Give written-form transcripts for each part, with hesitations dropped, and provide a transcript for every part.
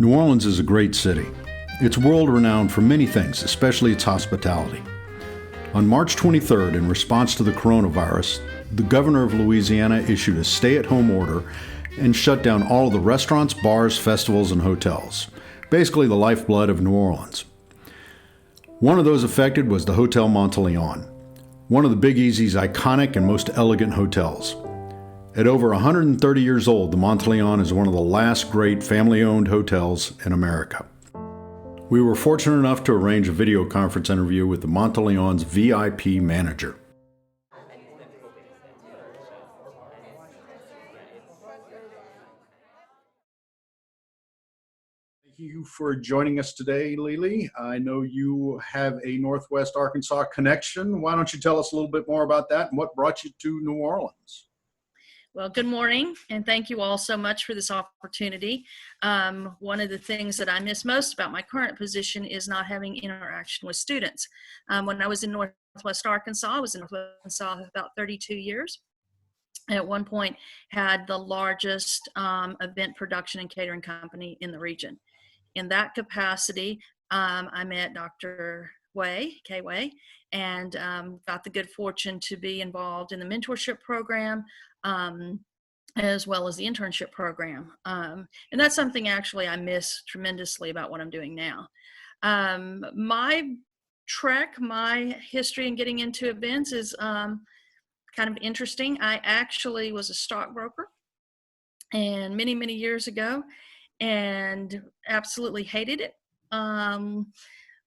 New Orleans is a great city. It's world-renowned for many things, especially its hospitality. On March 23rd, in response to the coronavirus, the governor of Louisiana issued a stay-at-home order and shut down all of the restaurants, bars, festivals, and hotels, basically the lifeblood of New Orleans. One of those affected was the Hotel Monteleone, one of the Big Easy's iconic and most elegant hotels. At over 130 years old, the Monteleone is one of the last great family-owned hotels in America. We were fortunate enough to arrange a video conference interview with the Monteleone's VIP manager. Thank you for joining us today, Lea Lea. I know you have a Northwest Arkansas connection. Why don't you tell us a little bit more about that and what brought you to New Orleans? Well, good morning, and thank you all so much for this opportunity. One of the things that I miss most about my current position is not having interaction with students. When I was in Northwest Arkansas, I was in Northwest Arkansas about 32 years. At one point, had the largest event production and catering company in the region. In that capacity, I met Dr. Kay Way, and got the good fortune to be involved in the mentorship program, as well as the internship program. And that's something actually I miss tremendously about what I'm doing now. My history in getting into events is kind of interesting. I actually was a stockbroker and many years ago, and absolutely hated it.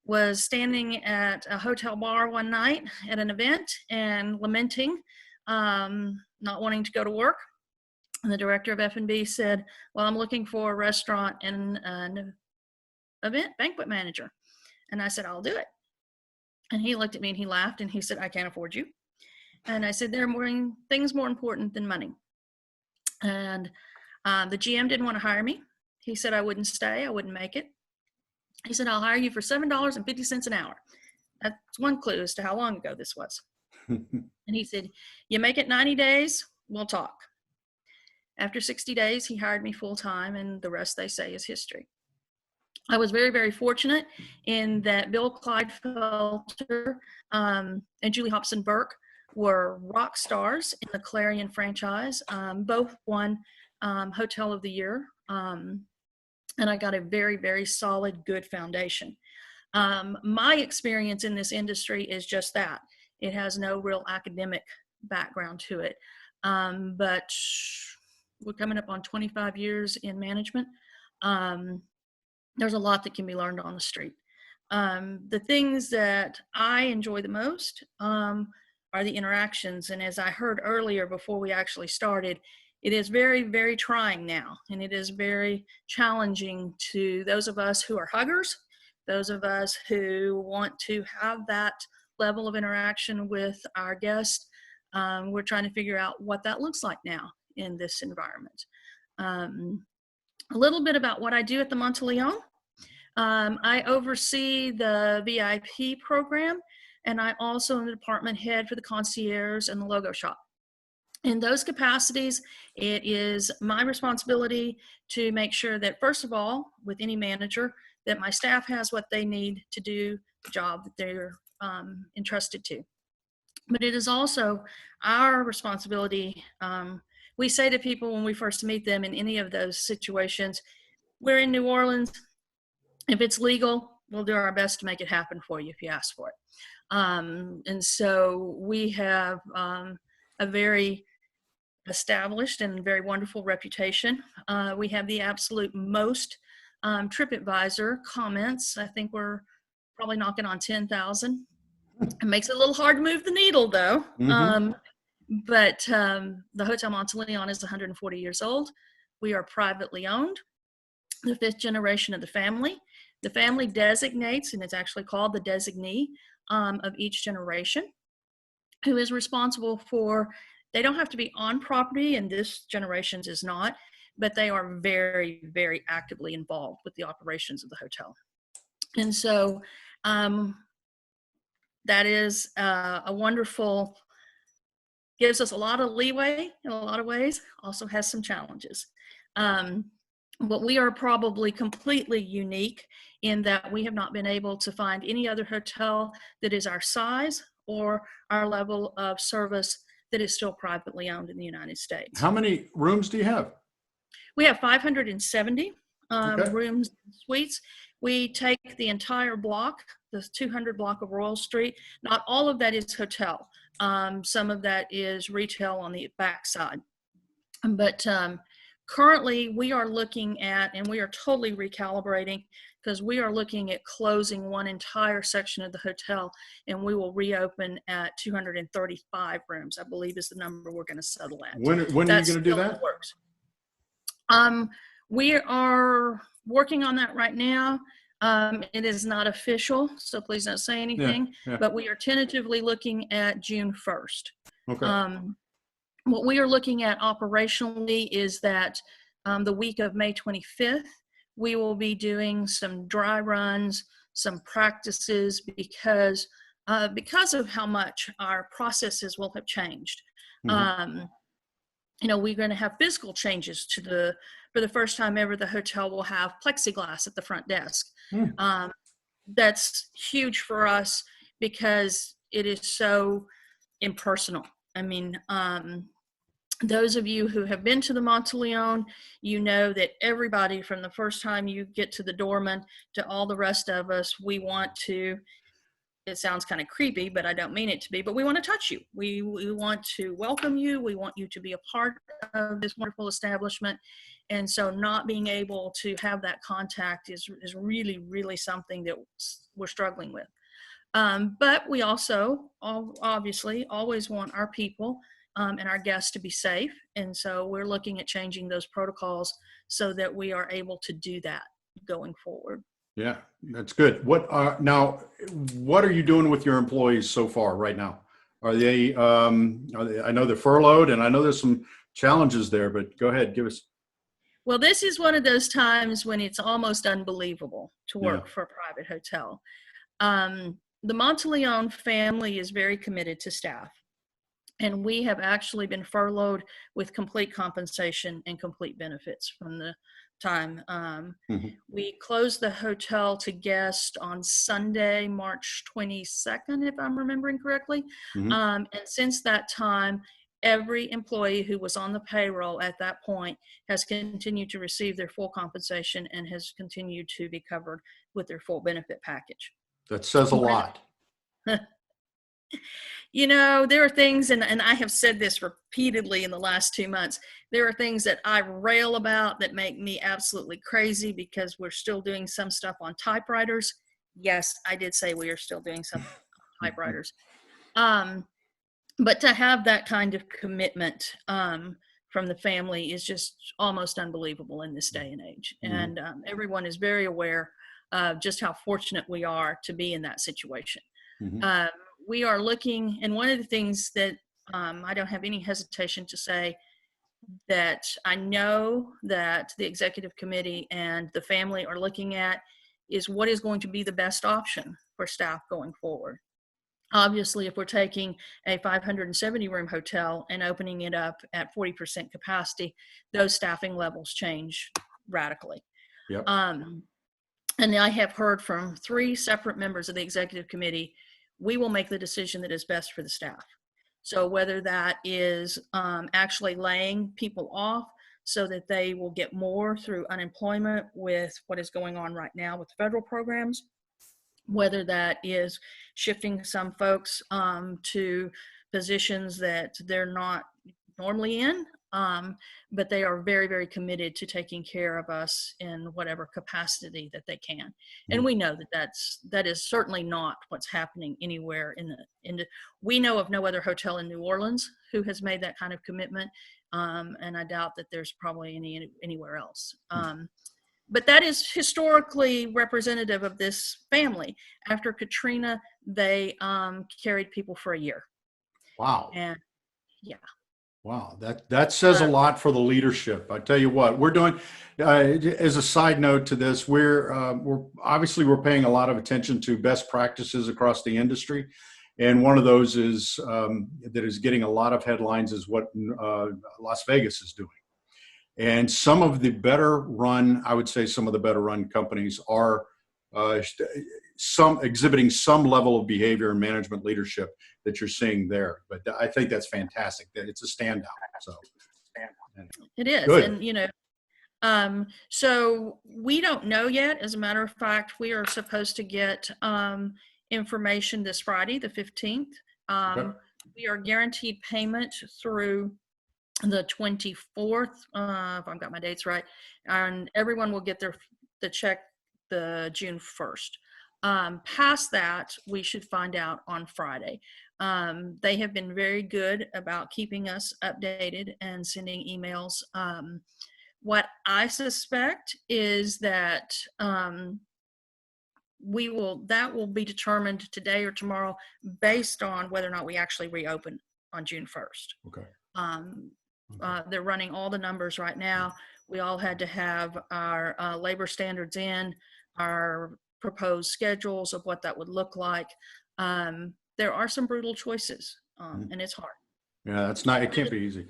Was standing at a hotel bar one night at an event and lamenting not wanting to go to work. And the director of F&B said, well, I'm looking for a restaurant and an event banquet manager. And I said, I'll do it. And he looked at me and he laughed and he said, I can't afford you. And I said, there are things more important than money. And the GM didn't want to hire me. He said I wouldn't stay, I wouldn't make it. He said, I'll hire you for $7.50 an hour. That's one clue as to how long ago this was. And he said, you make it 90 days, we'll talk. After 60 days, he hired me full time, and the rest, they say, is history. I was very fortunate in that Bill Clydefelter and Julie Hobson Burke were rock stars in the Clarion franchise. Both won Hotel of the Year. And I got a very solid, good foundation. My experience in this industry is just that. It has no real academic background to it. But we're coming up on 25 years in management. There's a lot that can be learned on the street. The things that I enjoy the most are the interactions. And as I heard earlier before we actually started, it is very trying now, and it is very challenging to those of us who are huggers, those of us who want to have that level of interaction with our guests. We're trying to figure out what that looks like now in this environment. A little bit about what I do at the Monteleone. I oversee the VIP program, and I also am the department head for the concierge and the logo shop. In those capacities, it is my responsibility to make sure that, first of all, with any manager, that my staff has what they need to do the job that they're entrusted to. But it is also our responsibility. We say to people when we first meet them in any of those situations, we're in New Orleans. If it's legal, we'll do our best to make it happen for you if you ask for it. And so we have a very established and very wonderful reputation. We have the absolute most TripAdvisor comments. I think we're probably knocking on 10,000. It makes it a little hard to move the needle, though. Mm-hmm. But the Hotel Monteleone is 140 years old. We are privately owned, the fifth generation of the family. The family designates, and it's actually called the designee of each generation, who is responsible for. They don't have to be on property, and this generation's is not, but they are very actively involved with the operations of the hotel. And so that is a wonderful, gives us a lot of leeway in a lot of ways, also has some challenges. But we are probably completely unique in that we have not been able to find any other hotel that is our size or our level of service that is still privately owned in the United States. How many rooms do you have? We have 570 Okay. rooms and suites. We take the entire block, the 200 block of Royal Street. Not all of that is hotel. Some of that is retail on the backside. But currently we are looking at, and we are totally recalibrating, because we are looking at closing one entire section of the hotel, and we will reopen at 235 rooms, I believe is the number we're going to settle at. When are you That's going to do still in the that? works. We are working on that right now. It is not official, so please don't say anything, Yeah. but we are tentatively looking at June 1st. Okay. What we are looking at operationally is that the week of May 25th, we will be doing some dry runs, some practices, because of how much our processes will have changed. Mm-hmm. We're going to have physical changes for the first time ever, the hotel will have plexiglass at the front desk. Mm. That's huge for us because it is so impersonal. I mean, those of you who have been to the Monteleone, you know that everybody, from the first time you get to the doorman to all the rest of us, we want to, it sounds kind of creepy, but I don't mean it to be, but we want to touch you. We want to welcome you. We want you to be a part of this wonderful establishment. And so not being able to have that contact is really, really something that we're struggling with. But we also obviously always want our people and our guests to be safe. And so we're looking at changing those protocols so that we are able to do that going forward. Yeah, that's good. What are you doing with your employees so far right now? Are they, I know they're furloughed, and I know there's some challenges there, but go ahead, give us. Well, this is one of those times when it's almost unbelievable to Yeah. work for a private hotel. The Monteleone family is very committed to staff, and we have actually been furloughed with complete compensation and complete benefits from the time. Mm-hmm. We closed the hotel to guests on Sunday, March 22nd, if I'm remembering correctly. Mm-hmm. And since that time, every employee who was on the payroll at that point has continued to receive their full compensation and has continued to be covered with their full benefit package. That says a lot. There are things, and I have said this repeatedly in the last 2 months, there are things that I rail about that make me absolutely crazy because we're still doing some stuff on typewriters. Yes, I did say we are still doing some typewriters. But to have that kind of commitment from the family is just almost unbelievable in this day and age. Mm-hmm. And everyone is very aware of just how fortunate we are to be in that situation. Mm-hmm. We are looking, and one of the things that I don't have any hesitation to say that I know that the executive committee and the family are looking at is what is going to be the best option for staff going forward. Obviously, if we're taking a 570 room hotel and opening it up at 40% capacity, those staffing levels change radically. Yep. And I have heard from 3 separate members of the executive committee, we will make the decision that is best for the staff. So whether that is actually laying people off so that they will get more through unemployment with what is going on right now with federal programs, whether that is shifting some folks to positions that they're not normally in, but they are very, very committed to taking care of us in whatever capacity that they can. Mm-hmm. And we know that is certainly not what's happening anywhere we know of no other hotel in New Orleans who has made that kind of commitment, and I doubt that there's probably anywhere else. But that is historically representative of this family. After Katrina, they carried people for a year. Wow. And yeah. Wow, that says a lot for the leadership. I tell you what, we're doing. As a side note to this, we're paying a lot of attention to best practices across the industry, and one of those is that is getting a lot of headlines is what Las Vegas is doing. And some of the better run, I would say some of the better run companies are uh, some exhibiting some level of behavior and management leadership that you're seeing there. But I think that's fantastic. That it's a standout. So It is. good. And, so we don't know yet. As a matter of fact, we are supposed to get information this Friday, the 15th. Okay. We are guaranteed payment through the 24th, if I've got my dates right, and everyone will get the check the June 1st. Past that, we should find out on Friday. They have been very good about keeping us updated and sending emails. What I suspect is that that will be determined today or tomorrow based on whether or not we actually reopen on June 1st. Okay. They're running all the numbers right now. We all had to have our labor standards in, our proposed schedules of what that would look like. There are some brutal choices, and it's hard. Yeah, that's not. It can't be easy.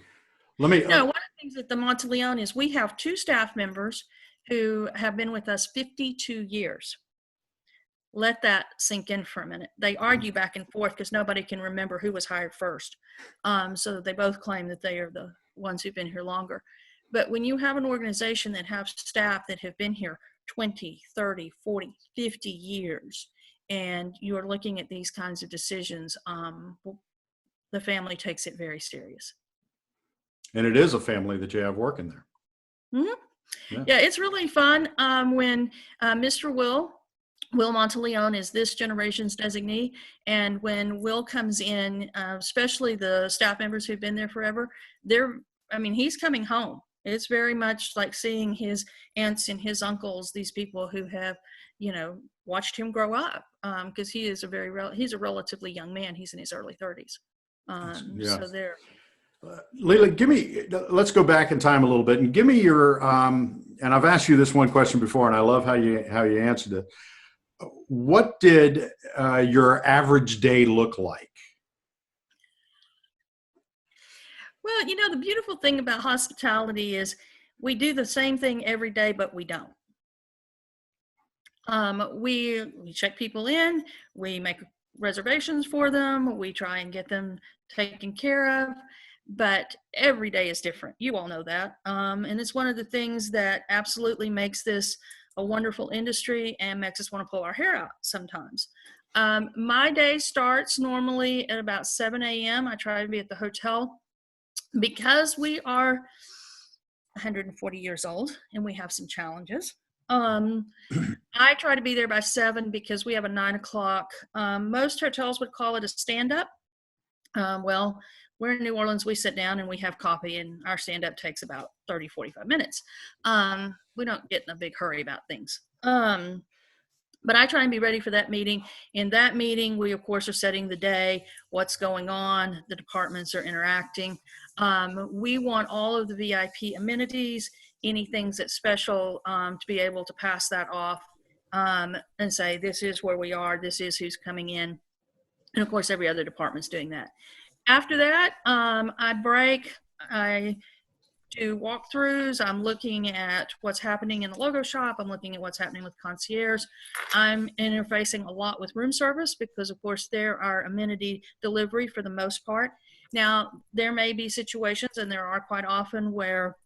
Let me. No, one of the things at the Monteleone is we have 2 staff members who have been with us 52 years. Let that sink in for a minute. They argue back and forth because nobody can remember who was hired first. So they both claim that they are the ones who've been here longer. But when you have an organization that has staff that have been here 20, 30, 40, 50 years, and you are looking at these kinds of decisions, the family takes it very serious. And it is a family that you have working there. Mm-hmm. Yeah, it's really fun when Mr. Will Monteleone is this generation's designee. And when Will comes in, especially the staff members who've been there forever, he's coming home. It's very much like seeing his aunts and his uncles, these people who have, watched him grow up, because he's a relatively young man. He's in his early 30s. So they're. Leela, let's go back in time a little bit and give me your, and I've asked you this one question before, and I love how you answered it. What did your average day look like? Well, the beautiful thing about hospitality is we do the same thing every day, but we don't. We check people in, we make reservations for them, we try and get them taken care of, but every day is different. You all know that. And it's one of the things that absolutely makes this a wonderful industry and makes us want to pull our hair out sometimes. My day starts normally at about 7 a.m. I try to be at the hotel because we are 140 years old and we have some challenges. I try to be there by 7 because we have a 9 o'clock. Most hotels would call it a stand-up. Well, we're in New Orleans, we sit down and we have coffee, and our stand-up takes about 30, 45 minutes. We don't get in a big hurry about things. But I try and be ready for that meeting. In that meeting, we, of course, are setting the day, what's going on, the departments are interacting. We want all of the VIP amenities, anything that's special, to be able to pass that off and say, this is where we are, this is who's coming in. And, of course, every other department's doing that. After that, I break. I do walkthroughs. I'm looking at what's happening in the logo shop. I'm looking at what's happening with concierge. I'm interfacing a lot with room service because, of course, they're our amenity delivery for the most part. Now, there may be situations, and there are quite often, where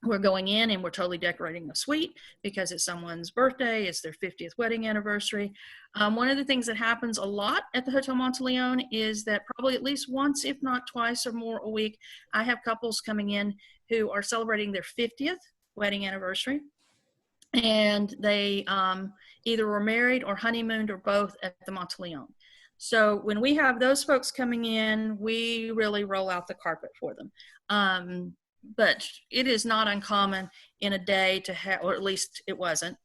we're going in and we're totally decorating a suite because it's someone's birthday, it's their 50th wedding anniversary. One of the things that happens a lot at the Hotel Monteleone is that probably at least once, if not twice or more a week, I have couples coming in who are celebrating their 50th wedding anniversary. And they either were married or honeymooned or both at the Monteleone. So when we have those folks coming in, we really roll out the carpet for them. But it is not uncommon in a day to have, or at least it wasn't.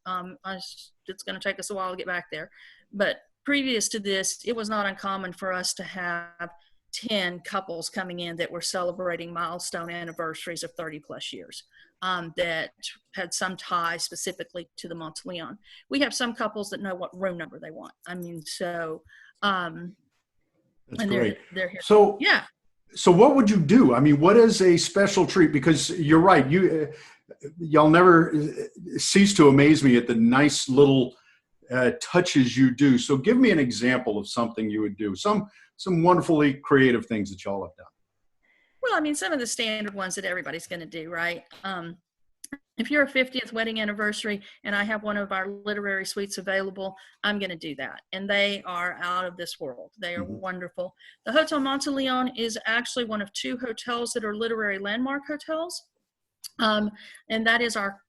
It's going to take us a while to get back there. But previous to this, it was not uncommon for us to have 10 couples coming in that were celebrating milestone anniversaries of 30 plus years that had some tie specifically to the Monteleone. We have some couples that know what room number they want. I mean, so. That's great. They're here. So yeah. So what would you do? I mean, what is a special treat? Because you're right. Y'all never cease to amaze me at the nice little touches you do. So give me an example of something you would do. Some wonderfully creative things that y'all have done. Well, I mean, some of the standard ones that everybody's going to do, right? If you're a 50th wedding anniversary and I have one of our literary suites available, I'm going to do that. And they are out of this world. They are wonderful. The Hotel Monteleone is actually one of 2 hotels that are literary landmark hotels. And that is our,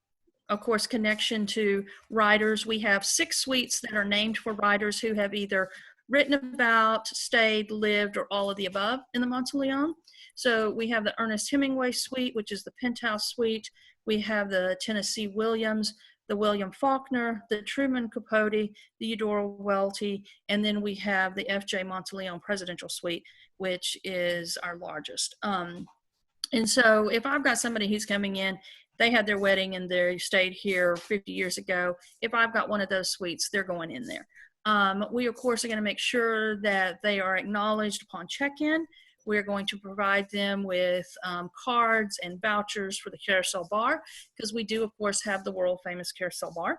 of course, connection to writers. We have 6 suites that are named for writers who have either written about, stayed, lived, or all of the above in the Monteleone. So we have the Ernest Hemingway suite, which is the penthouse suite. We have the Tennessee Williams, the William Faulkner, the Truman Capote, the Eudora Welty, and then we have the F.J. Monteleone Presidential Suite, which is our largest. And so if I've got somebody who's coming in, they had their wedding and they stayed here 50 years ago, if I've got one of those suites, they're going in there. We, of course, are going to make sure that they are acknowledged upon check-in. We're going to provide them with cards and vouchers for the Carousel Bar, because we do, of course, have the world-famous Carousel Bar.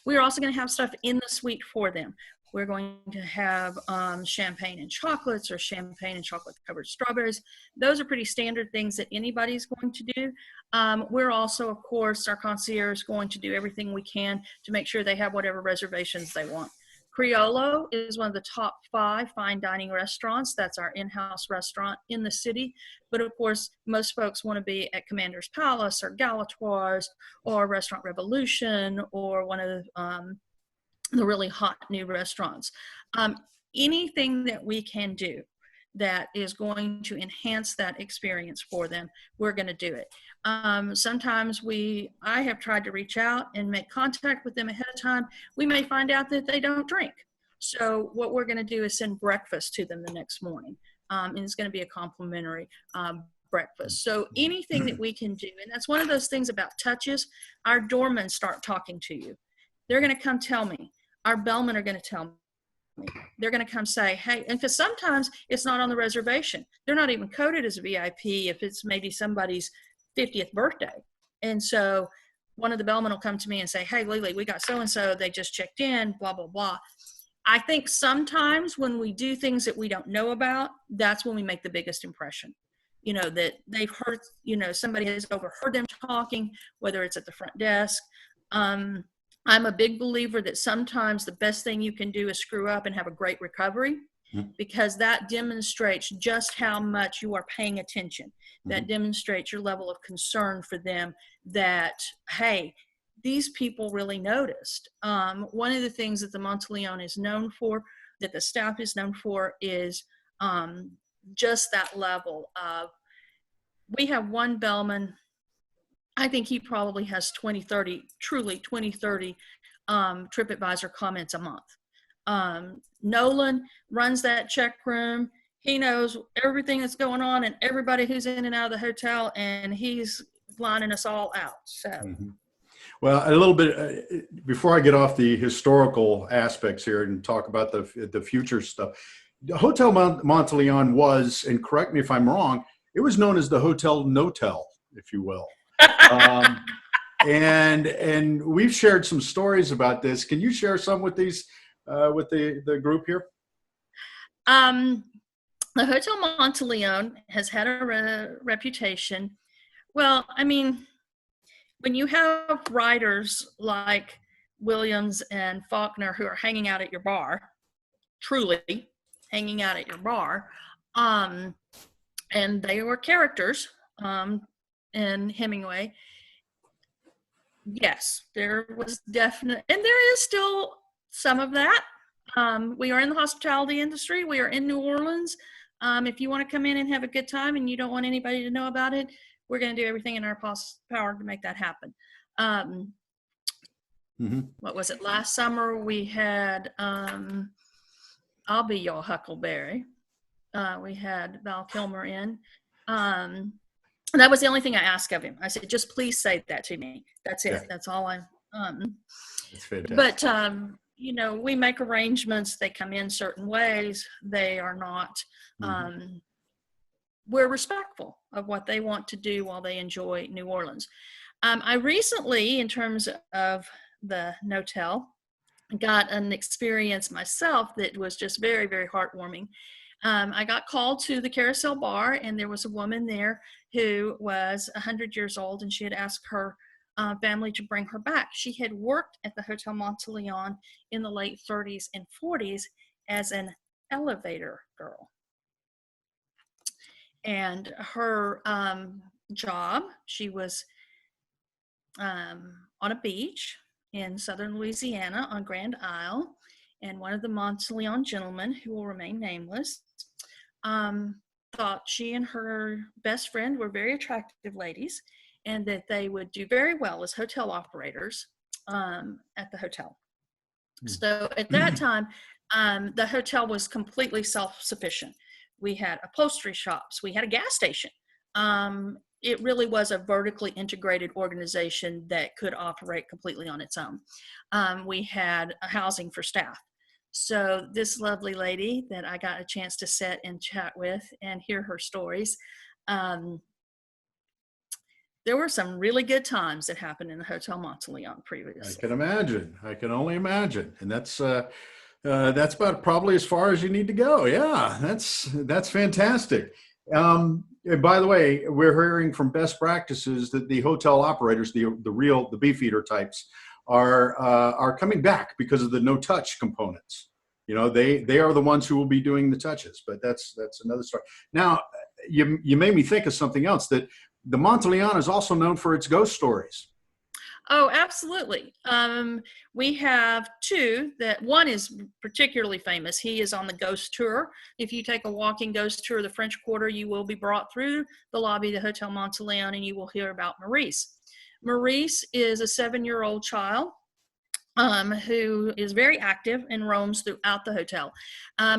We're also going to have stuff in the suite for them. We're going to have champagne and chocolates, or champagne and chocolate-covered strawberries. Those are pretty standard things that anybody's going to do. We're also, of course, our concierge is going to do everything we can to make sure they have whatever reservations they want. Criollo is one of the top 5 fine dining restaurants. That's our in-house restaurant in the city. But of course, most folks want to be at Commander's Palace or Galatoire's or Restaurant Revolution or one of the really hot new restaurants. Anything that we can do that is going to enhance that experience for them, we're going to do it. Sometimes I have tried to reach out and make contact with them ahead of time. We may find out that they don't drink. So what we're going to do is send breakfast to them the next morning. And it's going to be a complimentary breakfast. So anything that we can do, and that's one of those things about touches, our doormen start talking to you. They're going to come tell me. Our bellmen are going to tell me. They're going to come say, hey, and because sometimes it's not on the reservation. They're not even coded as a VIP if it's maybe somebody's 50th birthday. And so one of the bellmen will come to me and say, hey, Lily, we got so-and-so, they just checked in, blah, blah, blah. I think sometimes when we do things that we don't know about, that's when we make the biggest impression. You know, that they've heard, you know, somebody has overheard them talking, whether it's at the front desk. I'm a big believer that sometimes the best thing you can do is screw up and have a great recovery, because that demonstrates just how much you are paying attention. That demonstrates your level of concern for them, that, hey, these people really noticed. One of the things that the Monteleone is known for, that the staff is known for, is just that level of, we have one bellman, I think he probably has 20, 30 TripAdvisor comments a month. Nolan runs that check room. He knows everything that's going on and everybody who's in and out of the hotel, and he's lining us all out. So, Well, a little bit before I get off the historical aspects here and talk about the future stuff, Hotel Monteleone was, and correct me if I'm wrong, it was known as the Hotel No-Tell, if you will. And we've shared some stories about this. Can you share some with these with the group here? The Hotel Monteleone has had a reputation. Well, I mean, when you have writers like Williams and Faulkner who are hanging out at your bar, truly hanging out at your bar, and they were characters in Hemingway. Yes, there was definite, and there is still some of that. We are in the hospitality industry. We are in New Orleans. If you want to come in and have a good time and you don't want anybody to know about it, we're going to do everything in our power to make that happen. What was it? Last summer we had, I'll Be Your Huckleberry. We had Val Kilmer in. And that was the only thing I asked of him. I said, just please say that to me. That's it. Yeah. That's all I'm. That's fantastic. But, you know, we make arrangements. They come in certain ways. They are not, we're respectful of what they want to do while they enjoy New Orleans. I recently, in terms of the Notel, got an experience myself that was just very, very heartwarming. I got called to the Carousel Bar, and there was a woman there who was 100 years old, and she had asked her family to bring her back. She had worked at the Hotel Monteleone in the late 30s and 40s as an elevator girl. And her job, she was on a beach in southern Louisiana on Grand Isle, and one of the Monteleone gentlemen, who will remain nameless, thought she and her best friend were very attractive ladies and that they would do very well as hotel operators at the hotel. So at that time, the hotel was completely self-sufficient. We had upholstery shops, we had a gas station. It really was a vertically integrated organization that could operate completely on its own. We had a housing for staff. So this lovely lady that I got a chance to sit and chat with and hear her stories, there were some really good times that happened in the Hotel Monteleone previously. I can imagine. I can only imagine. And that's about probably as far as you need to go. Yeah, that's fantastic. And by the way, we're hearing from best practices that the hotel operators, the beefeater types, are coming back because of the no touch components. You know, they are the ones who will be doing the touches. But that's another story. Now, you made me think of something else, that the Monteleone is also known for its ghost stories. Oh, absolutely. We have two. That one is particularly famous. He is on the ghost tour. If you take a walking ghost tour of the French Quarter, you will be brought through the lobby of the Hotel Monteleone, and you will hear about Maurice. Maurice is a 7-year-old child who is very active and roams throughout the hotel.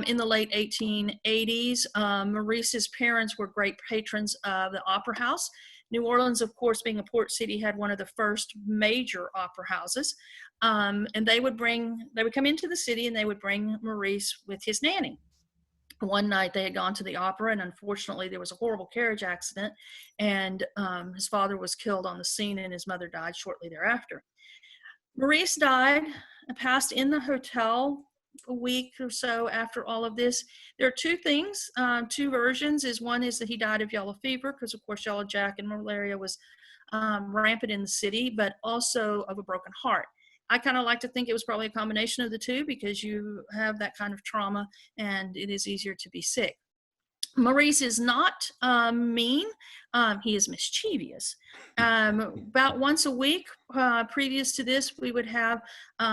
In the late 1880s, Maurice's parents were great patrons of the Opera House. New Orleans, of course, being a port city, had one of the first major opera houses. And they would come into the city and they would bring Maurice with his nanny. One night they had gone to the opera, and unfortunately there was a horrible carriage accident, and his father was killed on the scene and his mother died shortly thereafter. Maurice died, passed in the hotel a week or so after all of this. There are two things, two versions. One is that he died of yellow fever, because of course yellow jack and malaria was rampant in the city, but also of a broken heart. I kind of like to think it was probably a combination of the two, because you have that kind of trauma and it is easier to be sick. Maurice is not mean. He is mischievous. About once a week, previous to this, we would have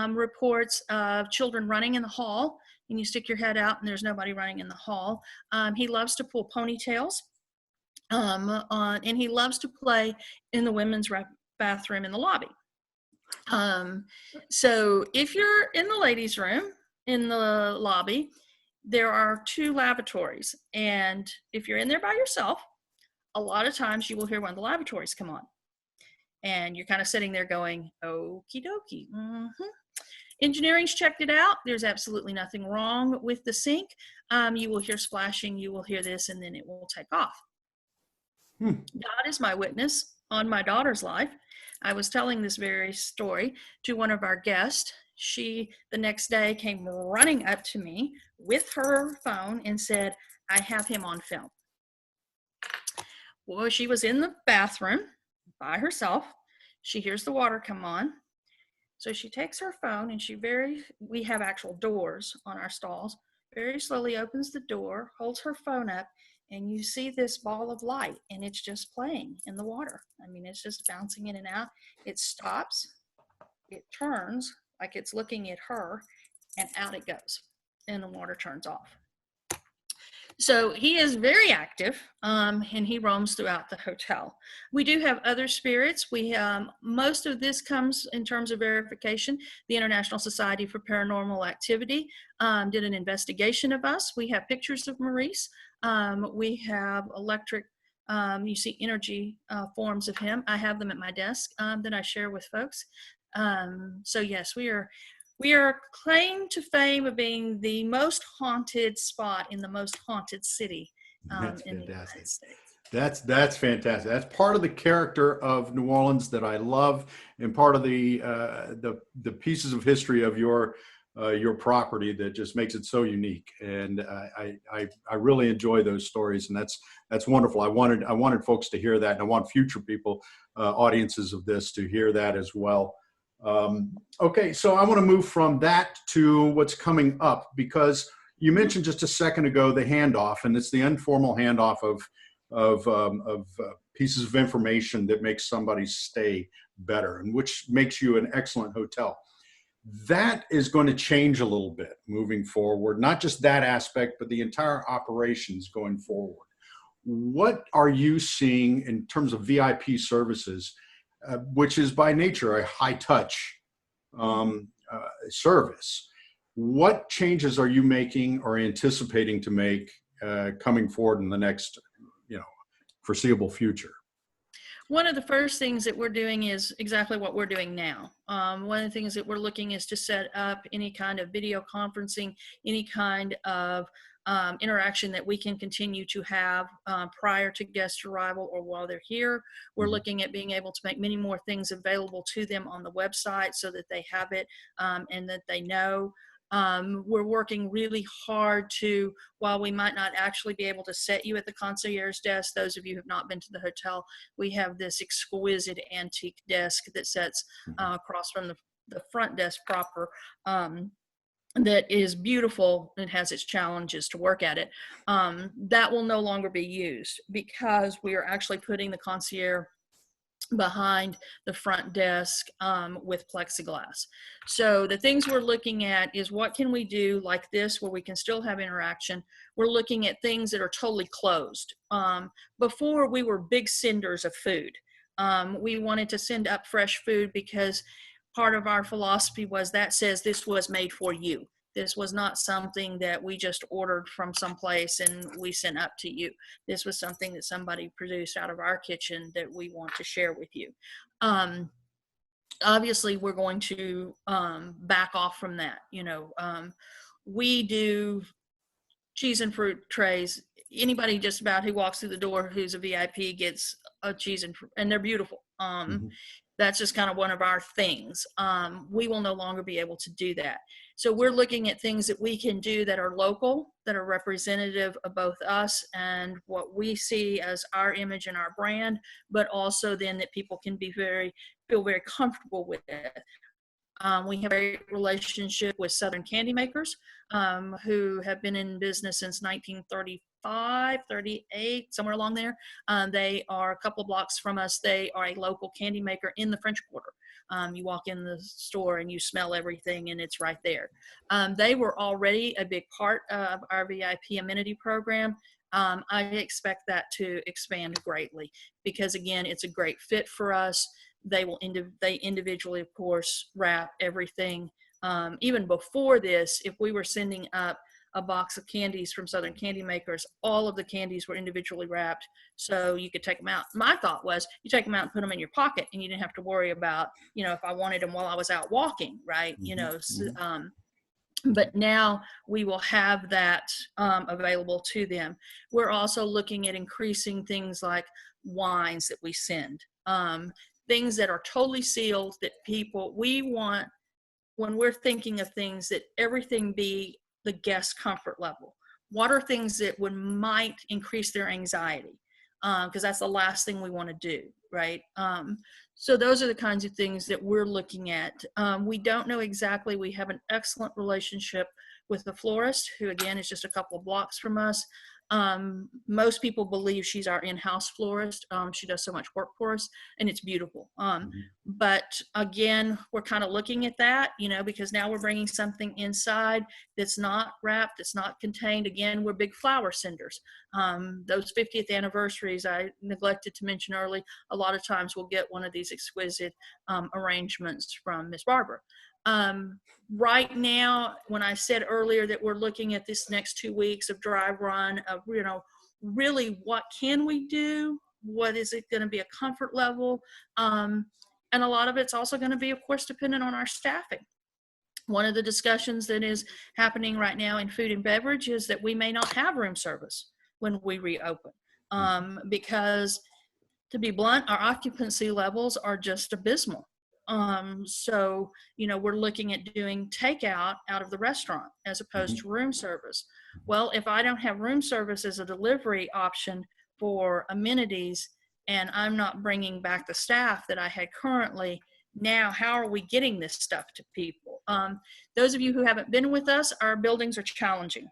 reports of children running in the hall, and you stick your head out and there's nobody running in the hall. He loves to pull ponytails, and he loves to play in the women's bathroom in the lobby. So if you're in the ladies' room in the lobby, there are two lavatories, and if you're in there by yourself, a lot of times you will hear one of the lavatories come on, and you're kind of sitting there going, okie dokie. Engineering's checked it out. There's absolutely nothing wrong with the sink. You will hear splashing, you will hear this, and then it will take off. God is my witness on my daughter's life. I was telling this very story to one of our guests. She, the next day, came running up to me with her phone and said, I have him on film. Well, she was in the bathroom by herself. She hears the water come on. So she takes her phone and we have actual doors on our stalls, very slowly opens the door, holds her phone up, and you see this ball of light, and it's just playing in the water. I mean, it's just bouncing in and out. It stops, it turns like it's looking at her, and out it goes, and the water turns off. So he is very active, and he roams throughout the hotel. We do have other spirits. Most of this comes in terms of verification. The International Society for Paranormal Activity did an investigation of us. We have pictures of Maurice. We have electric, you see energy forms of him. I have them at my desk that I share with folks. So yes, we are claimed to fame of being the most haunted spot in the most haunted city That's in the United fantastic. States. That's fantastic. That's part of the character of New Orleans that I love, and part of the pieces of history of your property that just makes it so unique. And I really enjoy those stories, and that's wonderful. I wanted folks to hear that, and I want future people, audiences of this, to hear that as well. Okay, so I want to move from that to what's coming up, because you Mhm. mentioned just a second ago the handoff, and it's the informal handoff of pieces of information that makes somebody's stay better, and which makes you an excellent hotel. That is going to change a little bit moving forward, not just that aspect, but the entire operations going forward. What are you seeing in terms of VIP services, which is by nature a high touch service? What changes are you making or anticipating to make coming forward in the next, you know, foreseeable future? One of the first things that we're doing is exactly what we're doing now. One of the things that we're looking is to set up any kind of video conferencing, any kind of interaction that we can continue to have prior to guest arrival or while they're here. We're Mhm. looking at being able to make many more things available to them on the website so that they have it and that they know. We're working really hard to, while we might not actually be able to set you at the concierge desk, those of you who have not been to the hotel, we have this exquisite antique desk that sits across from the front desk proper. That is beautiful and has its challenges to work at it. That will no longer be used because we are actually putting the concierge behind the front desk with plexiglass. So the things we're looking at is what can we do like this where we can still have interaction. We're looking at things that are totally closed. Before we were big senders of food. We wanted to send up fresh food because part of our philosophy was that says this was made for you. This was not something that we just ordered from someplace and we sent up to you. This was something that somebody produced out of our kitchen that we want to share with you. Um, Obviously, we're going to back off from that. We do cheese and fruit trays. Anybody just about who walks through the door who's a VIP gets a cheese and they're beautiful. Mhm. That's just kind of one of our things. We will no longer be able to do that. So we're looking at things that we can do that are local, that are representative of both us and what we see as our image and our brand, but also then that people can feel very comfortable with it. We have a relationship with Southern Candy Makers, who have been in business since 1935, 38, somewhere along there. They are a couple of blocks from us. They are a local candy maker in the French Quarter. You walk in the store and you smell everything, and it's right there. They were already a big part of our VIP amenity program. I expect that to expand greatly because, again, it's a great fit for us. They individually, of course, wrap everything. Even before this, if we were sending up a box of candies from Southern Candy Makers, all of the candies were individually wrapped, so you could take them out. My thought was you take them out and put them in your pocket, and you didn't have to worry about, if I wanted them while I was out walking, right? Mhm. Mhm. But now we will have that available to them. We're also looking at increasing things like wines that we send, things that are totally sealed that we want, when we're thinking of things, that everything be the guest comfort level. What are things that might increase their anxiety? Because that's the last thing we want to do, right? So those are the kinds of things that we're looking at. We don't know exactly. We have an excellent relationship with the florist, who again is just a couple of blocks from us. Most people believe she's our in-house florist. She does so much work for us, and it's beautiful. Mhm. But again, we're kind of looking at that, because now we're bringing something inside that's not wrapped, that's not contained. Again, we're big flower senders. Those 50th anniversaries I neglected to mention early, a lot of times we'll get one of these exquisite arrangements from Miss Barbara. Right now, when I said earlier that we're looking at this next 2 weeks of dry run of, really what can we do? What is it going to be a comfort level? And a lot of it's also going to be, of course, dependent on our staffing. One of the discussions that is happening right now in food and beverage is that we may not have room service. when we reopen. Because to be blunt, our occupancy levels are just abysmal. So, we're looking at doing takeout out of the restaurant as opposed to room service. Well, if I don't have room service as a delivery option for amenities and I'm not bringing back the staff that I had currently, now how are we getting this stuff to people? Those of you who haven't been with us, our buildings are challenging.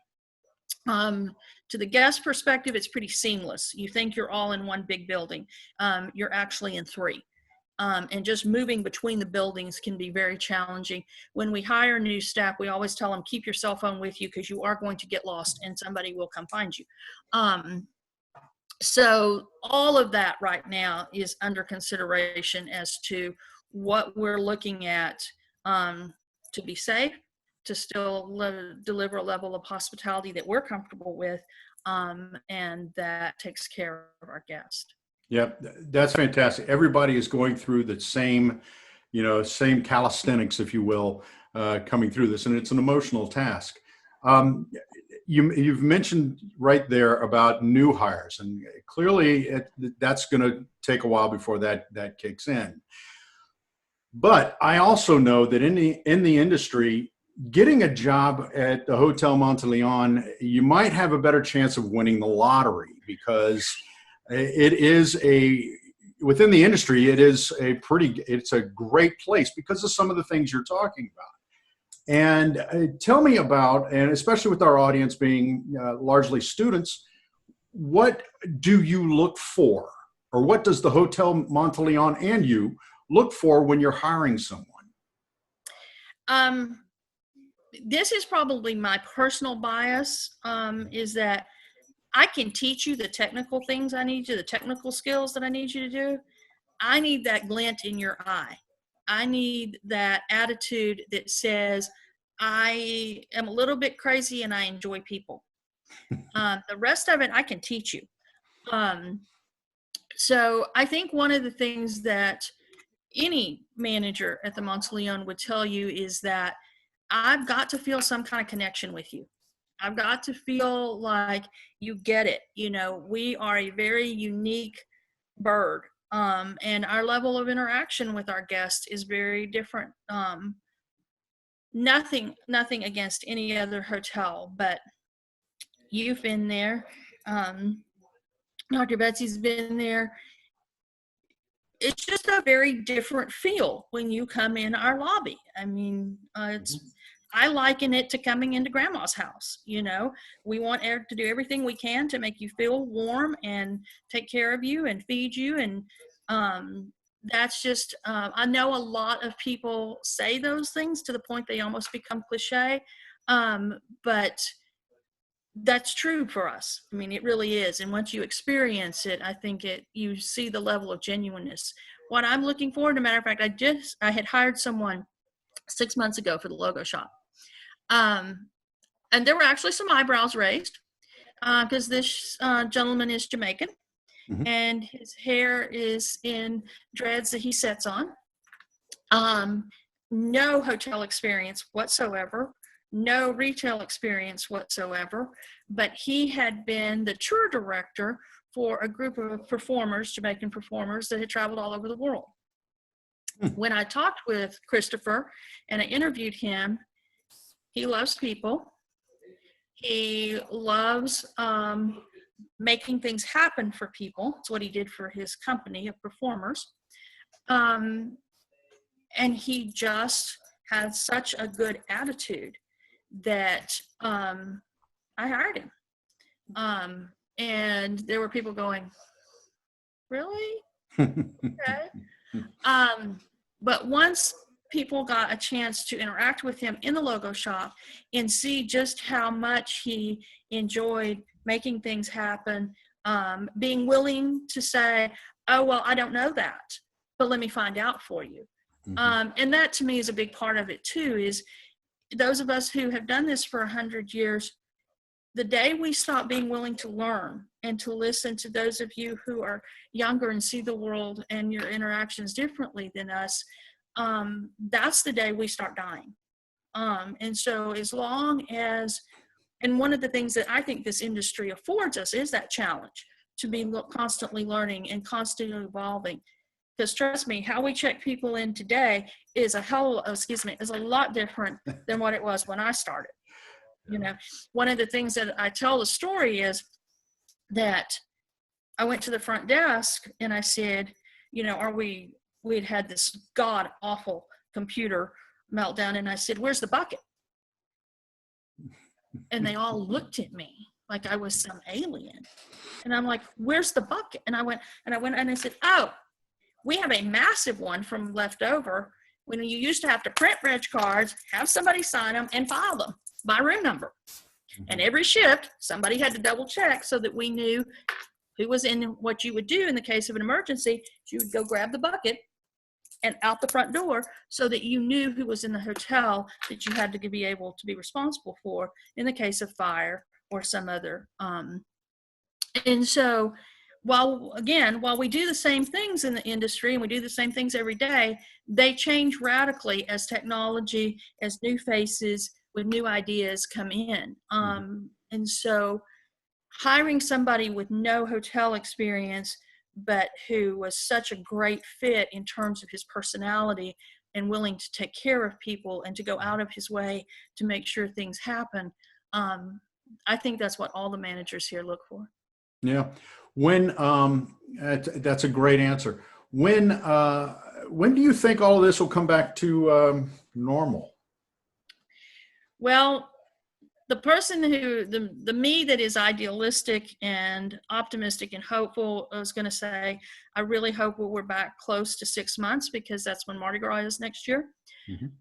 To the guest perspective, it's pretty seamless. You think you're all in one big building. You're actually in three. And just moving between the buildings can be very challenging. When we hire new staff, we always tell them, keep your cell phone with you because you are going to get lost and somebody will come find you. So all of that right now is under consideration as to what we're looking at to be safe, to still deliver a level of hospitality that we're comfortable with, and that takes care of our guest. Yep, that's fantastic. Everybody is going through the same, same calisthenics, if you will, coming through this, and it's an emotional task. You've mentioned right there about new hires, and clearly that's going to take a while before that kicks in. But I also know that in the industry, getting a job at the Hotel Monteleone, you might have a better chance of winning the lottery because it is within the industry, it's a great place because of some of the things you're talking about. And tell me about, and especially with our audience being largely students, what do you look for, or what does the Hotel Monteleone and you look for when you're hiring someone? This is probably my personal bias, is that I can teach you the technical things the technical skills that I need you to do. I need that glint in your eye. I need that attitude that says, I am a little bit crazy and I enjoy people. The rest of it, I can teach you. So I think one of the things that any manager at the Monteleone would tell you is that I've got to feel some kind of connection with you. I've got to feel like you get it. We are a very unique bird, and our level of interaction with our guests is very different. Nothing against any other hotel, but you've been there. Dr. Betsy's been there. It's just a very different feel when you come in our lobby. I mean, I liken it to coming into grandma's house. We want to do everything we can to make you feel warm and take care of you and feed you. And that's just, I know a lot of people say those things to the point they almost become cliche. But that's true for us. I mean, it really is. And once you experience it, I think you see the level of genuineness. What I'm looking for, as a matter of fact, I had hired someone 6 months ago for the logo shop. And there were actually some eyebrows raised because this gentleman is Jamaican, and his hair is in dreads that he sets on. No hotel experience whatsoever. No retail experience whatsoever, but he had been the tour director for a group of performers, Jamaican performers, that had traveled all over the world. When I talked with Christopher and I interviewed him, he loves people. He loves making things happen for people. It's what he did for his company of performers. And he just had such a good attitude that I hired him. And there were people going, really? Okay. But once people got a chance to interact with him in the logo shop and see just how much he enjoyed making things happen, being willing to say, oh, well, I don't know that, but let me find out for you. And that to me is a big part of it too, is those of us who have done this for 100 years, the day we stop being willing to learn and to listen to those of you who are younger and see the world and your interactions differently than us, that's the day we start dying. And so as long as And one of the things that I think this industry affords us is that challenge to be constantly learning and constantly evolving. Because trust me, how we check people in today is is a lot different than what it was when I started. You know, one of the things that I tell the story is that I went to the front desk and I said, you know, we'd had this god awful computer meltdown, and I said, "Where's the bucket?" And they all looked at me like I was some alien. And I'm like, "Where's the bucket?" And I went and I said, "Oh, we have a massive one from leftover when you used to have to print reg cards, have somebody sign them, and file them by room number. And every shift, somebody had to double check so that we knew who was in. What you would do in the case of an emergency, you would go grab the bucket and out the front door so that you knew who was in the hotel that you had to be able to be responsible for in the case of fire or some other. And so while we do the same things in the industry and we do the same things every day, they change radically as technology, as new faces with new ideas come in. And so hiring somebody with no hotel experience, but who was such a great fit in terms of his personality and willing to take care of people and to go out of his way to make sure things happen. I think that's what all the managers here look for. Yeah. When that's a great answer. When do you think all of this will come back to normal? Well, the person who, the me that is idealistic and optimistic and hopeful, I was going to say, I really hope we're back close to 6 months, because that's when Mardi Gras is next year.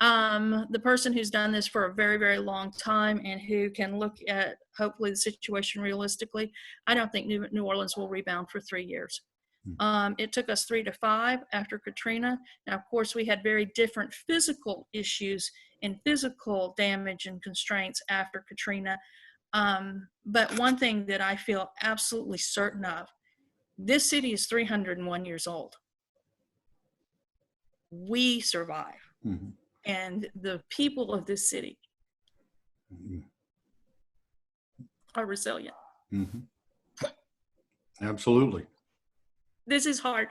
The person who's done this for a very, very long time and who can look at hopefully the situation realistically, I don't think New Orleans will rebound for 3 years. It took us 3 to 5 after Katrina. Now, of course, we had very different physical issues and physical damage and constraints after Katrina. But one thing that I feel absolutely certain of, this city is 301 years old. We survive. And the people of this city are resilient. Absolutely. This is hard.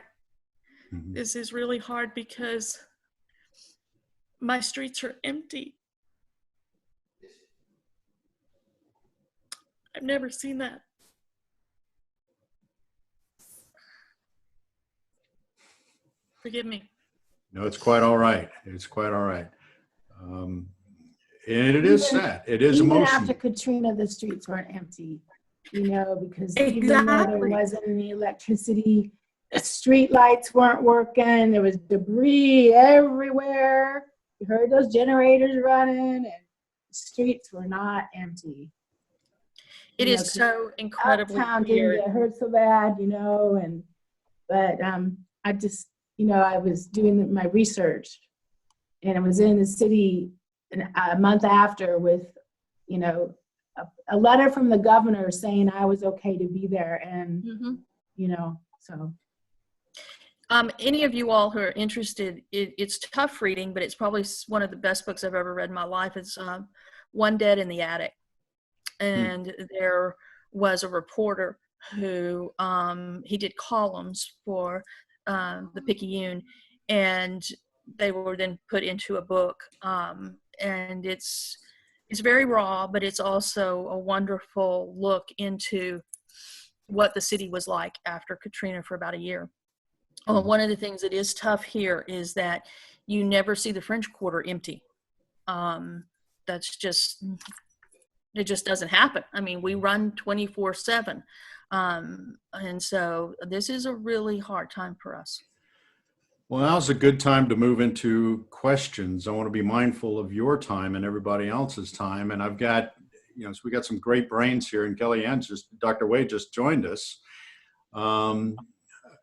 This is really hard because my streets are empty. I've never seen that. Forgive me. No, it's quite all right. It's quite all right. And it is sad. It is even emotional. After Katrina, the streets weren't empty, because even though there wasn't any electricity, the street lights weren't working. There was debris everywhere. You heard those generators running, and the streets were not empty. It is so incredibly Uptown weird. didn't get hurt so bad, but I just, I was doing my research, and I was in the city a month after with, a letter from the governor saying I was okay to be there, and so. Any of you all who are interested, it's tough reading, but it's probably one of the best books I've ever read in my life. It's One Dead in the Attic. And there was a reporter who, he did columns for the Picayune, and they were then put into a book. And it's very raw, but it's also a wonderful look into what the city was like after Katrina for about a year. One of the things that is tough here is that you never see the French Quarter empty. That's just, it just doesn't happen. I mean, we run 24/7. And so this is a really hard time for us. Well, now's a good time to move into questions. I want to be mindful of your time and everybody else's time. And I've got, so we got some great brains here, and Dr. Wade just joined us.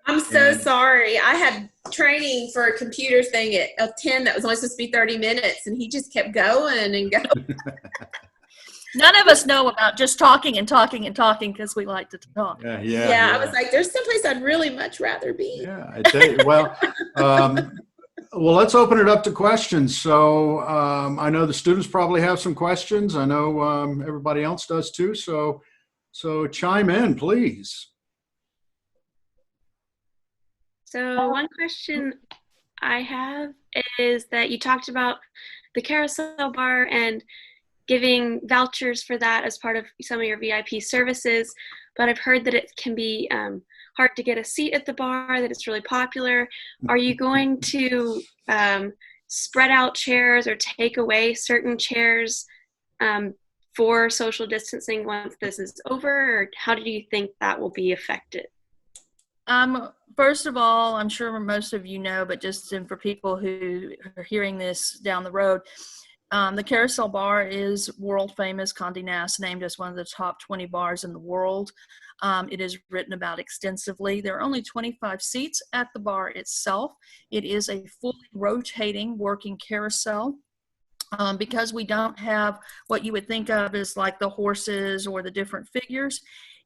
I'm so sorry. I had training for a computer thing at 10 that was only supposed to be 30 minutes, and he just kept going and going. None of us know about just talking and talking and talking because we like to talk. Yeah, I was like, there's someplace I'd really much rather be. Yeah, I tell you, well, Well, let's open it up to questions. So I know the students probably have some questions. I know everybody else does too. So chime in, please. So one question I have is that you talked about the carousel bar and giving vouchers for that as part of some of your VIP services, but I've heard that it can be hard to get a seat at the bar, that it's really popular. Are you going to spread out chairs or take away certain chairs for social distancing once this is over, or how do you think that will be affected? First of all, I'm sure most of you know, but just for people who are hearing this down the road, the Carousel Bar is world famous. Condé Nast named as one of the top 20 bars in the world. It is written about extensively. There are only 25 seats at the bar itself. It is a fully rotating working carousel. Because we don't have what you would think of as like the horses or the different figures,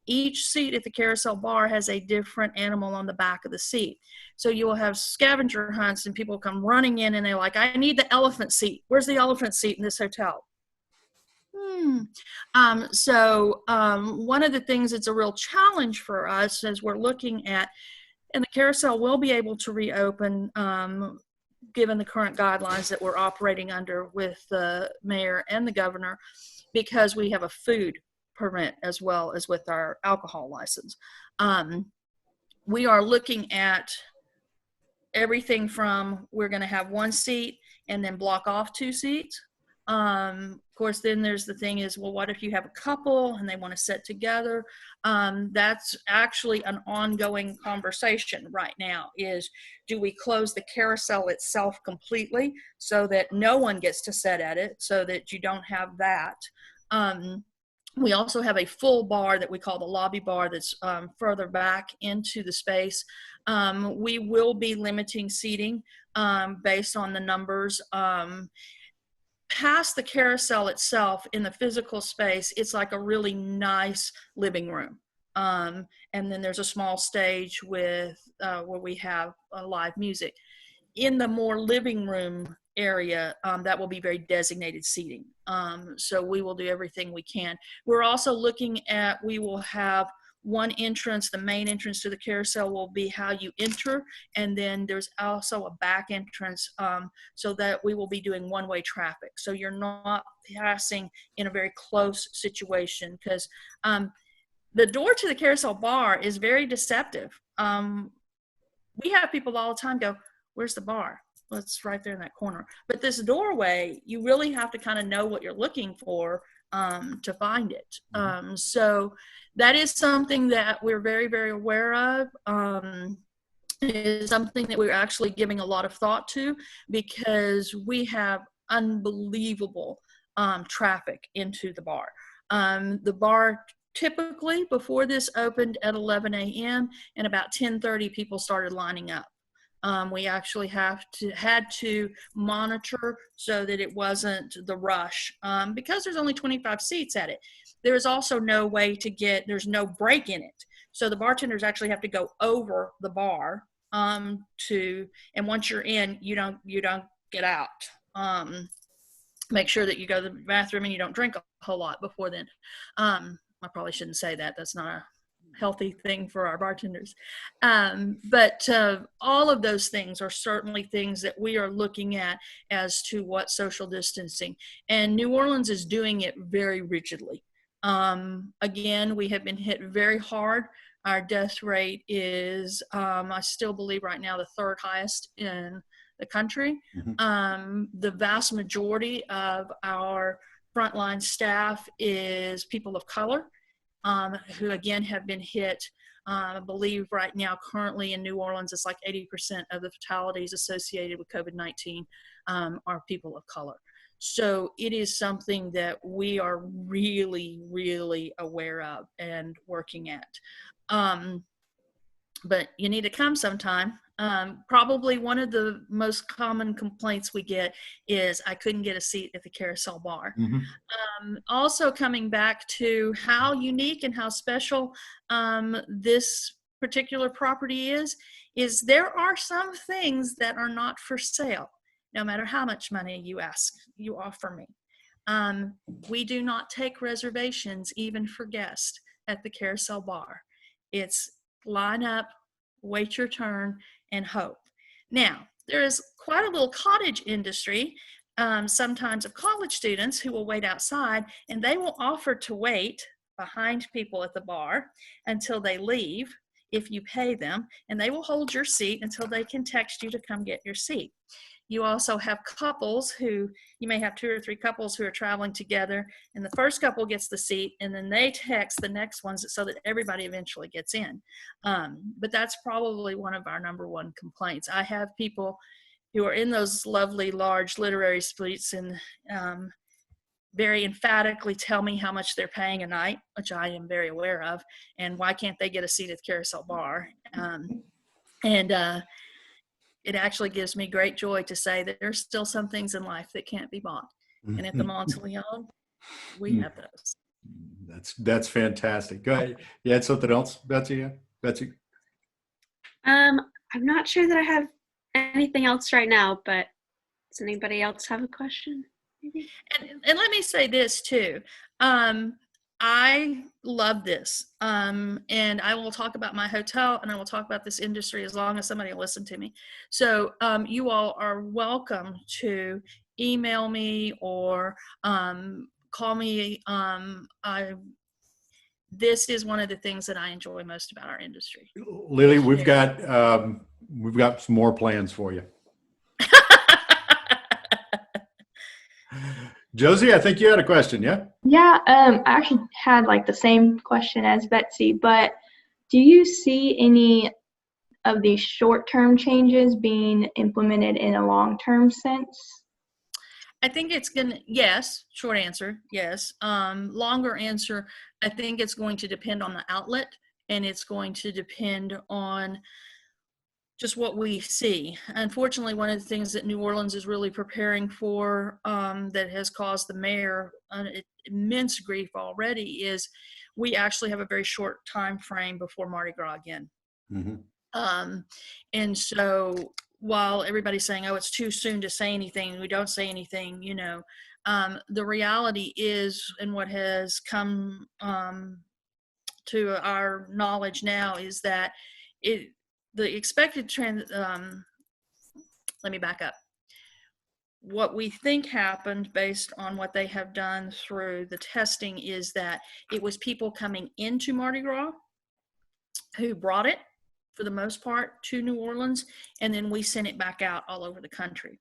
each seat at the carousel bar has a different animal on the back of the seat. So you will have scavenger hunts and people come running in and they're like, I need the elephant seat. Where's the elephant seat in this hotel? One of the things that's a real challenge for us as we're looking at, and the carousel will be able to reopen given the current guidelines that we're operating under with the mayor and the governor, because we have a food permit as well as with our alcohol license. We are looking at everything from we're going to have one seat and then block off two seats. Of course, then there's the thing is, well, what if you have a couple and they want to sit together? That's actually an ongoing conversation right now is, do we close the carousel itself completely so that no one gets to sit at it so that you don't have that? We also have a full bar that we call the lobby bar that's further back into the space. We will be limiting seating based on the numbers. Past the carousel itself in the physical space, it's like a really nice living room. And then there's a small stage with where we have live music. In the more living room area, that will be very designated seating. So we will do everything we can. We're also looking at, we will have one entrance, the main entrance to the carousel will be how you enter, and then there's also a back entrance so that we will be doing one-way traffic. So you're not passing in a very close situation, because the door to the carousel bar is very deceptive. We have people all the time go, where's the bar? Well, it's right there in that corner. But this doorway, you really have to kind of know what you're looking for to find it. So that is something that we're very, very aware of. It is something that we're actually giving a lot of thought to, because we have unbelievable traffic into the bar. The bar typically before this opened at 11 a.m. and about 10:30 people started lining up. We actually had to monitor so that it wasn't the rush, because there's only 25 seats at it. There is also no way to there's no break in it. So the bartenders actually have to go over the bar and once you're in, you don't get out. Make sure that you go to the bathroom and you don't drink a whole lot before then. I probably shouldn't say that. That's not a healthy thing for our bartenders. But all of those things are certainly things that we are looking at as to what social distancing. And New Orleans is doing it very rigidly. Again, we have been hit very hard. Our death rate is, I still believe right now, the third highest in the country. The vast majority of our frontline staff is people of color, who again have been hit. I believe right now currently in New Orleans it's like 80% of the fatalities associated with COVID-19 are people of color. So it is something that we are really, really aware of and working at. But you need to come sometime. Probably one of the most common complaints we get is I couldn't get a seat at the carousel bar. Also coming back to how unique and how special this particular property is there are some things that are not for sale, no matter how much money you offer me. We do not take reservations even for guests at the Carousel Bar. It's line up, wait your turn, and hope. Now, there is quite a little cottage industry, sometimes of college students who will wait outside, and they will offer to wait behind people at the bar until they leave if you pay them, and they will hold your seat until they can text you to come get your seat. You also have couples who, you may have 2 or 3 couples who are traveling together, and the first couple gets the seat, and then they text the next ones so that everybody eventually gets in. But that's probably one of our number one complaints. I have people who are in those lovely large literary suites and very emphatically tell me how much they're paying a night, which I am very aware of, and why can't they get a seat at the Carousel Bar. It actually gives me great joy to say that there's still some things in life that can't be bought. And at the Monteleone, we have those. That's fantastic. Go ahead. You had something else, Betsy? Yeah? Betsy? I'm not sure that I have anything else right now, but does anybody else have a question? Maybe? And let me say this too. I love this. And I will talk about my hotel and I will talk about this industry as long as somebody will listen to me. So you all are welcome to email me or call me. This is one of the things that I enjoy most about our industry. Lily, we've got some more plans for you. Josie, I think you had a question, yeah? Yeah, I actually had like the same question as Betsy, but do you see any of these short-term changes being implemented in a long-term sense? I think it's yes, short answer, yes. Longer answer, I think it's going to depend on the outlet, and it's going to depend on just what we see. Unfortunately, one of the things that New Orleans is really preparing for that has caused the mayor immense grief already is we actually have a very short time frame before Mardi Gras again. Mm-hmm. And so while everybody's saying, oh, it's too soon to say anything, we don't say anything, the reality is, and what has come to our knowledge now is that the expected trend, let me back up. What we think happened based on what they have done through the testing is that it was people coming into Mardi Gras who brought it, for the most part, to New Orleans, and then we sent it back out all over the country.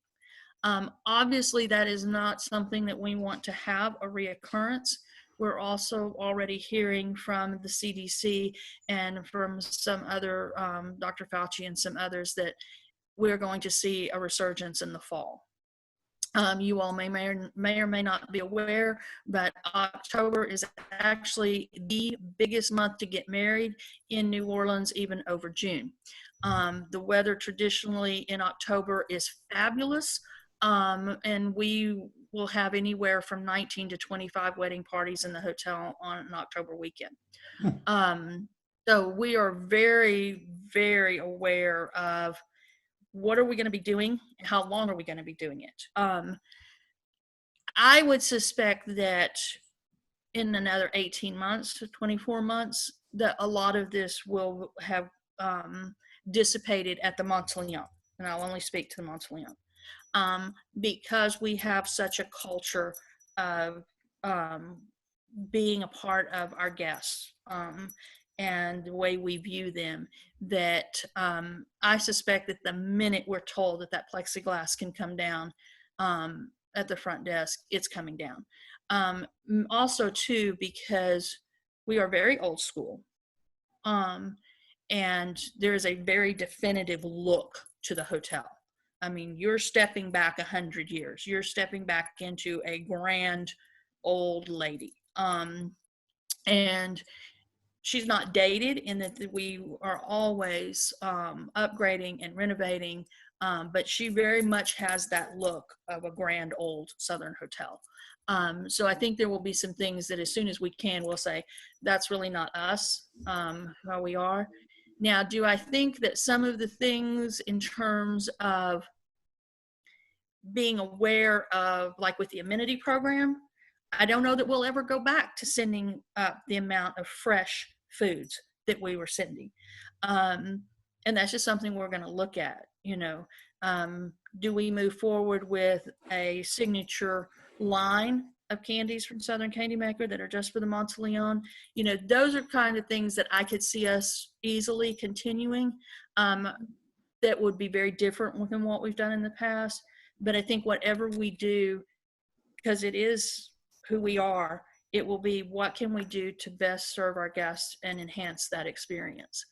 Obviously, that is not something that we want to have a reoccurrence. We're also already hearing from the CDC and from some other, Dr. Fauci and some others, that we're going to see a resurgence in the fall. You all may or may not be aware, but October is actually the biggest month to get married in New Orleans, even over June. The weather traditionally in October is fabulous, and we will have anywhere from 19 to 25 wedding parties in the hotel on an October weekend. So we are very, very aware of what are we going to be doing and how long are we going to be doing it. I would suspect that in another 18 months to 24 months, that a lot of this will have dissipated at the Monteleone, and I'll only speak to the Monteleone. Because we have such a culture of being a part of our guests and the way we view them, that I suspect that the minute we're told that plexiglass can come down at the front desk, it's coming down. Also, too, because we are very old school, and there is a very definitive look to the hotel. I mean, you're stepping back 100 years. You're stepping back into a grand old lady. And she's not dated in that we are always upgrading and renovating, but she very much has that look of a grand old Southern hotel. So I think there will be some things that as soon as we can, we'll say, that's really not us, how we are. Now, do I think that some of the things in terms of being aware of, like with the amenity program, I don't know that we'll ever go back to sending up the amount of fresh foods that we were sending. And that's just something we're going to look at, you know. Do we move forward with a signature line of candies from Southern Candy Maker that are just for the Monteleone? You know, those are kind of things that I could see us easily continuing, that would be very different than what we've done in the past. But I think whatever we do, because it is who we are, it will be what can we do to best serve our guests and enhance that experience.